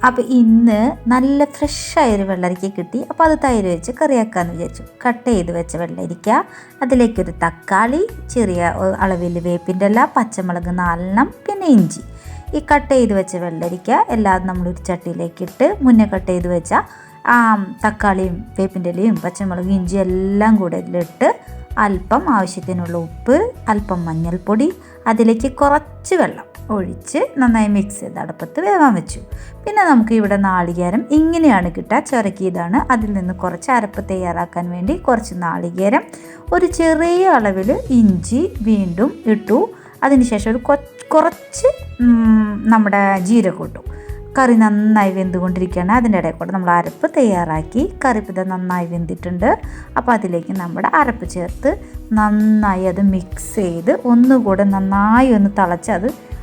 അപ്പോൾ ഇന്ന് നല്ല ഫ്രഷായൊരു വെള്ളരിക്ക കിട്ടി. അപ്പോൾ അത് തൈര് വെച്ച് കറിയാക്കാമെന്ന് വിചാരിച്ചു. കട്ട് ചെയ്ത് വെച്ച വെള്ളരിക്ക, അതിലേക്കൊരു തക്കാളി, ചെറിയ അളവിൽ വേപ്പിൻ്റെ ഇല, പച്ചമുളക് 4 പിന്നെ ഇഞ്ചി. ഈ കട്ട് ചെയ്ത് വെച്ച വെള്ളരിക്ക എല്ലാം നമ്മളൊരു ചട്ടിയിലേക്കിട്ട് മുന്നേ കട്ട് ചെയ്ത് വെച്ച തക്കാളിയും വേപ്പിൻ്റെ ഇലയും പച്ചമുളകും ഇഞ്ചിയും എല്ലാം കൂടെ ഇതിലിട്ട് അല്പം ആവശ്യത്തിനുള്ള ഉപ്പ്, അല്പം മഞ്ഞൾപ്പൊടി, അതിലേക്ക് കുറച്ച് വെള്ളം ഒഴിച്ച് നന്നായി മിക്സ് ചെയ്ത് അടുപ്പത്ത് വേവാൻ വെച്ചു. പിന്നെ നമുക്ക് ഇവിടെ നാളികേരം ഇങ്ങനെയാണ് കിട്ടുക, ചിരക്കിയതാണ്. അതിൽ നിന്ന് കുറച്ച് അരപ്പ് തയ്യാറാക്കാൻ വേണ്ടി കുറച്ച് നാളികേരം, ഒരു ചെറിയ അളവിൽ ഇഞ്ചി വീണ്ടും ഇട്ടു. അതിനുശേഷം ഒരു കുറച്ച് നമ്മുടെ ജീരകം ഇട്ടു. കറി നന്നായി വെന്തുകൊണ്ടിരിക്കുകയാണ്. അതിൻ്റെ ഇടയിൽ കൂടെ നമ്മൾ അരപ്പ് തയ്യാറാക്കി. കറി ഇത് നന്നായി വെന്തിട്ടുണ്ട്. അപ്പോൾ അതിലേക്ക് നമ്മുടെ അരപ്പ് ചേർത്ത് നന്നായി അത് മിക്സ് ചെയ്ത് ഒന്നുകൂടെ നന്നായി ഒന്ന് തിളച്ച്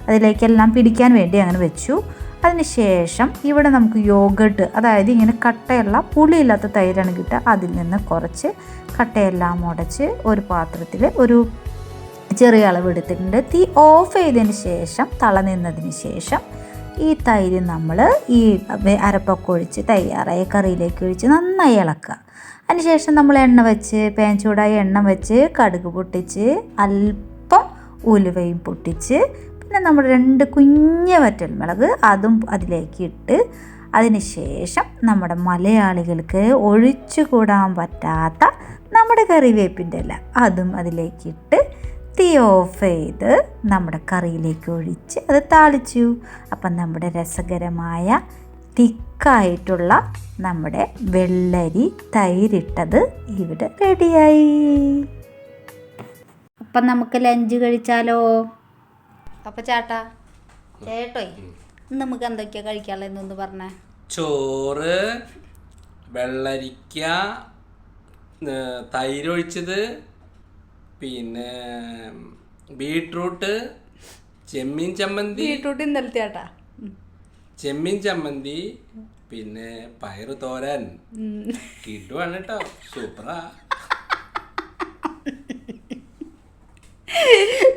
അതിലേക്കെല്ലാം പിടിക്കാൻ വേണ്ടി അങ്ങനെ വെച്ചു. അതിന് ശേഷം ഇവിടെ നമുക്ക് യോഗട്ട്, അതായത് ഇങ്ങനെ കട്ടയുള്ള പുളിയില്ലാത്ത തൈരാണ് കിട്ടുക. അതിൽ നിന്ന് കുറച്ച് കട്ടയെല്ലാം ഉടച്ച് ഒരു പാത്രത്തിൽ ഒരു ചെറിയ അളവ് എടുത്തിട്ടുണ്ട്. തീ ഓഫ് ചെയ്തതിന് ശേഷം നിന്നതിന് ശേഷം ഈ തൈര് നമ്മൾ ഈ അരപ്പൊക്കെ ഒഴിച്ച് തയ്യാറായ കറിയിലേക്ക് ഒഴിച്ച് നന്നായി ഇളക്കുക. അതിനുശേഷം നമ്മൾ എണ്ണ വെച്ച് പാൻ ചൂടായി എണ്ണ വെച്ച് കടുക് പൊട്ടിച്ച് അല്പം ഉലുവയും പൊട്ടിച്ച് പിന്നെ നമ്മൾ 2 കുഞ്ഞ വറ്റൽമുളക് അതും അതിലേക്ക് ഇട്ട് അതിന് ശേഷം നമ്മുടെ മലയാളികൾക്ക് ഒഴിച്ചുകൂടാൻ പറ്റാത്ത നമ്മുടെ കറിവേപ്പിൻ്റെ ഇല അതും അതിലേക്കിട്ട് തീ ഓഫ് ചെയ്ത് നമ്മുടെ കറിയിലേക്ക് ഒഴിച്ച് അത് താളിച്ചു. അപ്പം നമ്മുടെ രസകരമായ തിക്കായിട്ടുള്ള നമ്മുടെ വെള്ളരി തൈരിട്ടത് ഇവിടെ റെഡിയായി. അപ്പം നമുക്ക് ലഞ്ച് കഴിച്ചാലോ? അപ്പം ചേട്ടോയ് നമുക്ക് എന്തൊക്കെയാ കഴിക്കാനുള്ളതെന്നൊന്ന് പറഞ്ഞേ. ചോറ്, വെള്ളരിക്ക, തൈരൊഴിച്ചത്, പിന്നെ ബീട്രൂട്ട്, ചെമ്മീൻ ചമ്മന്തി, ബീട്രൂട്ട് ഇന്നലത്തെ ആട്ടാ, ചെമ്മീൻ ചമ്മന്തി, പിന്നെ പയറ് തോരൻ. കിട്ടുവാണ് കേട്ടോ, സൂപ്പറാ.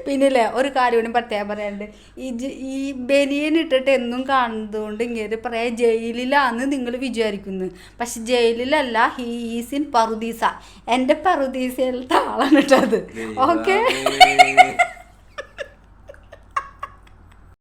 പിന്നില്ലേ ഒരു കാര്യം കൂടി പ്രത്യേകം പറയാനുണ്ട്. ഈ ബനിയൻ ഇട്ടിട്ട് എന്നും കാണുന്നതുകൊണ്ട് ഇങ്ങനെ പറയാം ജയിലിലാന്ന് നിങ്ങൾ വിചാരിക്കുന്നു. പക്ഷെ ജയിലിലല്ല, ഹീ ഈസ് ഇൻ പറുദീസ. എൻ്റെ പറുദീസയിലത്തെ ആളാണ് കേട്ടോ അത്. ഓക്കെ.